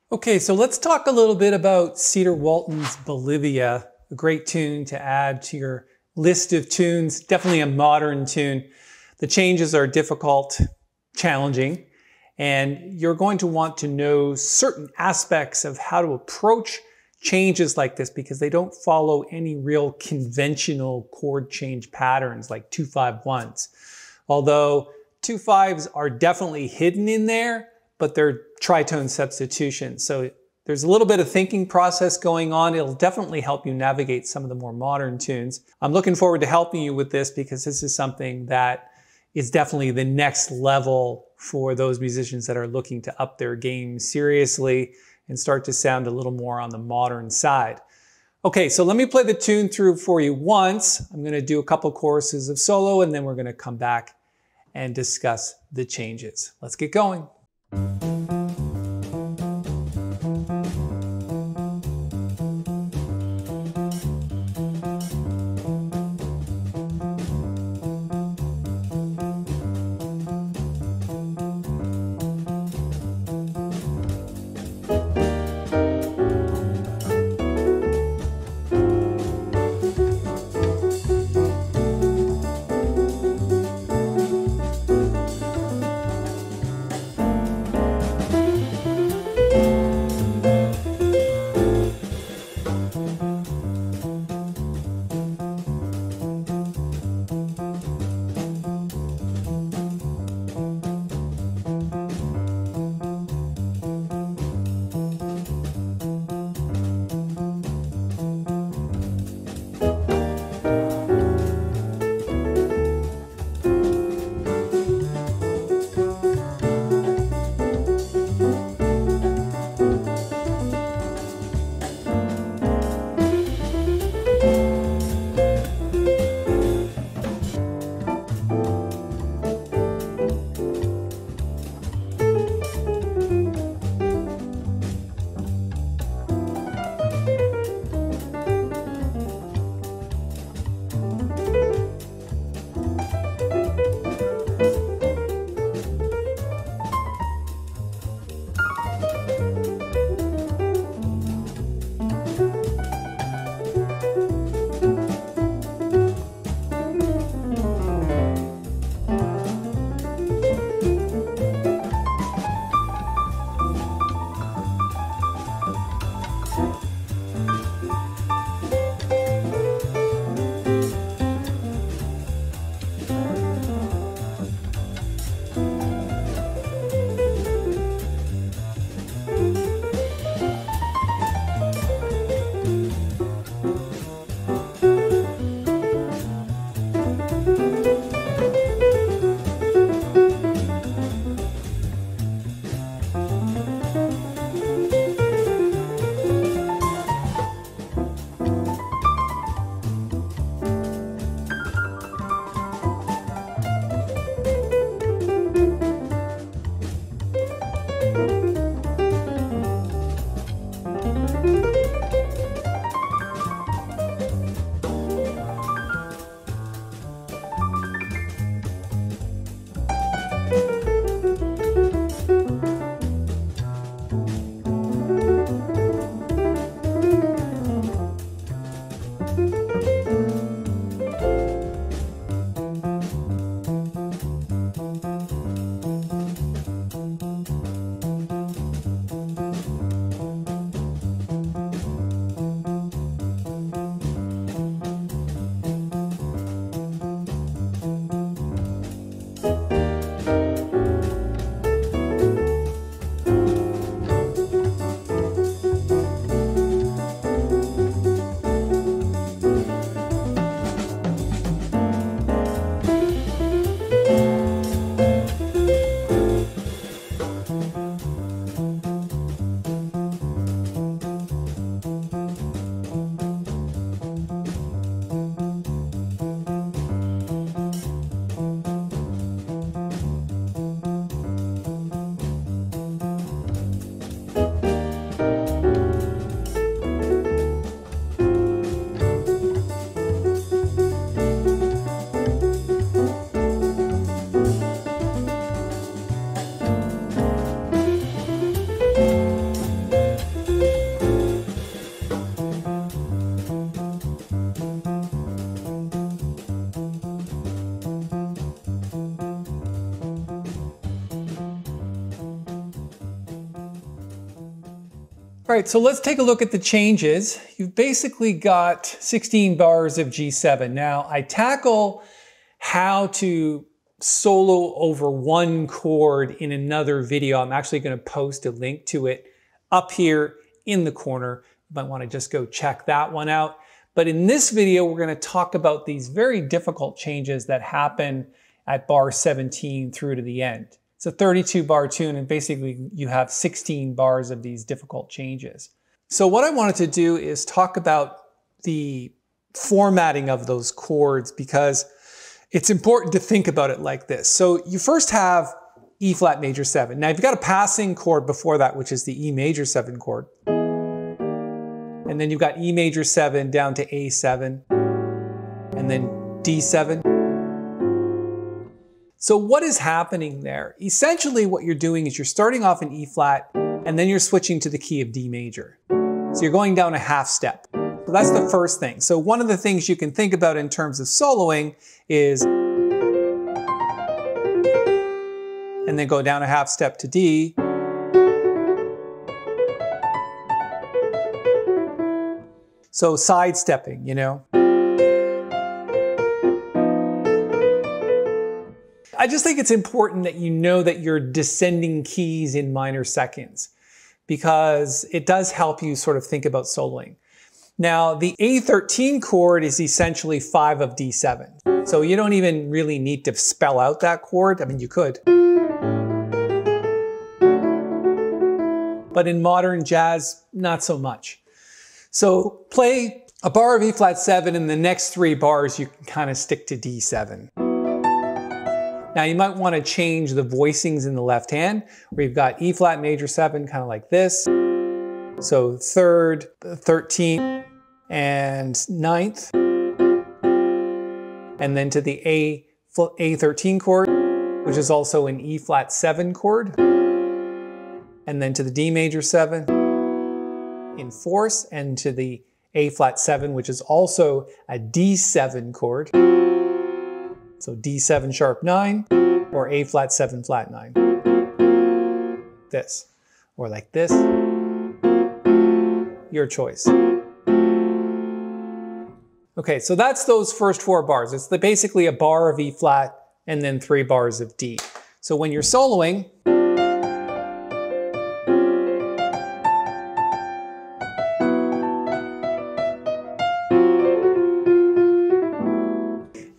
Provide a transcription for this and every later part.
Okay, so let's talk a little bit about Cedar Walton's Bolivia, a great tune to add to your list of tunes, definitely a modern tune. The changes are difficult, challenging, and you're going to want to know certain aspects of how to approach changes like this because they don't follow any real conventional chord change patterns like 2-5-1s. Although 2-5s are definitely hidden in there, but they're tritone substitutions. So there's a little bit of thinking process going on. It'll definitely help you navigate some of the more modern tunes. I'm looking forward to helping you with this because this is something that is definitely the next level for those musicians that are looking to up their game seriously and start to sound a little more on the modern side. Okay, so let me play the tune through for you once. I'm going to do a couple choruses of solo and then we're going to come back and discuss the changes. Let's get going. All right, so let's take a look at the changes. You've basically got 16 bars of G7. Now, I tackle how to solo over one chord in another video. I'm actually going to post a link to it up here in the corner. You might want to just go check that one out. But in this video, we're going to talk about these very difficult changes that happen at bar 17 through to the end. It's a 32 bar tune, and basically you have 16 bars of these difficult changes. So what I wanted to do is talk about the formatting of those chords, because it's important to think about it like this. So you first have E flat major 7. Now you've got a passing chord before that, which is the E major 7 chord. And then you've got E major 7 down to A7, and then D7. So what is happening there? Essentially what you're doing is you're starting off in E flat, and then you're switching to the key of D major. So you're going down a half step. So that's the first thing. So one of the things you can think about in terms of soloing is, and then go down a half step to D. So sidestepping, you know. I just think it's important that you know that you're descending keys in minor seconds, because it does help you sort of think about soloing. Now, the A13 chord is essentially 5 of D7. So you don't even really need to spell out that chord. I mean, you could. But in modern jazz, not so much. So play a bar of E flat 7, and the next 3 bars you can kind of stick to D7. Now you might want to change the voicings in the left hand, where you've got E flat major 7 kind of like this. So 3rd, 13th, and 9th. And then to the A13 chord, which is also an E flat 7 chord. And then to the D major 7 in fourths, and to the A flat 7, which is also a D7 chord. So D7 sharp 9, or A flat 7 flat 9. This, or like this. Your choice. Okay, so that's those first 4 bars. It's basically a bar of E flat and then 3 bars of D. So when you're soloing,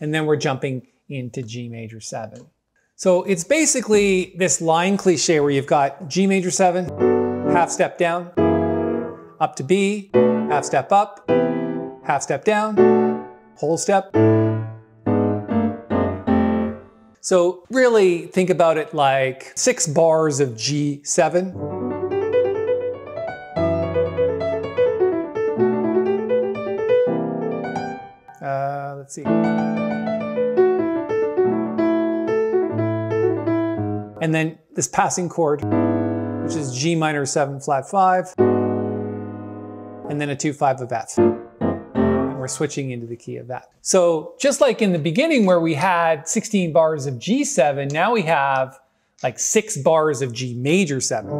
and then we're jumping into G major 7. So it's basically this line cliche where you've got G major 7, half step down, up to B, half step up, half step down, whole step. So really think about it like 6 bars of G7. Let's see. And then this passing chord, which is G minor 7 flat 5, and then a 2/5 of F. And we're switching into the key of F. So just like in the beginning where we had 16 bars of G7, now we have like 6 bars of G major 7.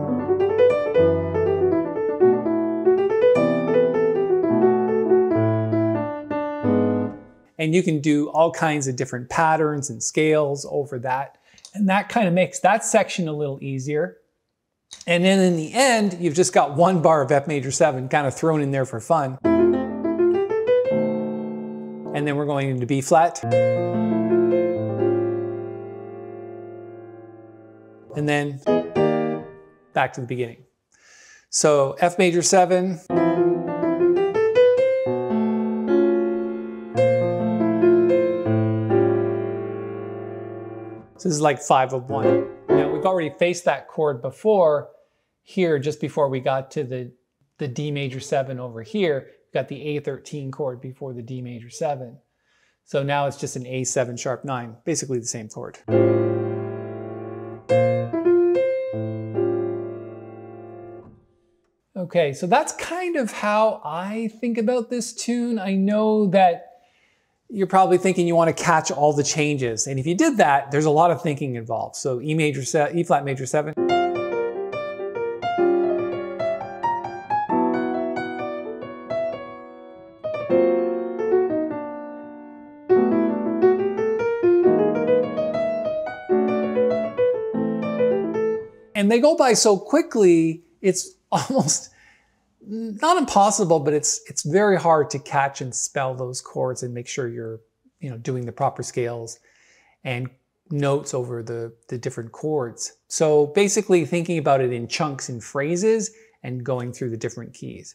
And you can do all kinds of different patterns and scales over that. And that kind of makes that section a little easier. And then in the end, you've just got 1 bar of F major 7 kind of thrown in there for fun. And then we're going into B flat. And then back to the beginning. So F major 7. So this is like 5 of 1. Now we've already faced that chord before here, just before we got to the D major 7 over here. We've got the A13 chord before the D major 7. So now it's just an A7 sharp 9, basically the same chord. Okay, so that's kind of how I think about this tune. I know that you're probably thinking you want to catch all the changes. And if you did that, there's a lot of thinking involved. So E flat major 7. And they go by so quickly, it's almost not impossible, but it's very hard to catch and spell those chords and make sure you're, doing the proper scales and notes over the different chords. So basically thinking about it in chunks and phrases and going through the different keys.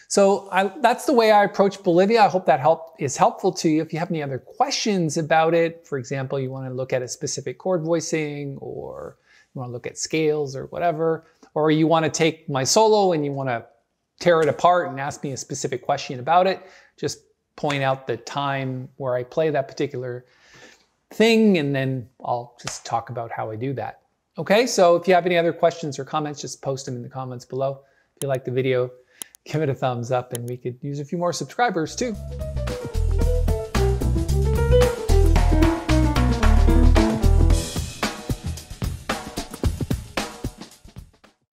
So that's the way I approach Bolivia. I hope that is helpful to you. If you have any other questions about it, for example, you want to look at a specific chord voicing, or you want to look at scales or whatever, or you want to take my solo and you want to tear it apart and ask me a specific question about it, just point out the time where I play that particular thing, and then I'll just talk about how I do that. Okay, so if you have any other questions or comments, just post them in the comments below. If you like the video, give it a thumbs up, and we could use a few more subscribers too.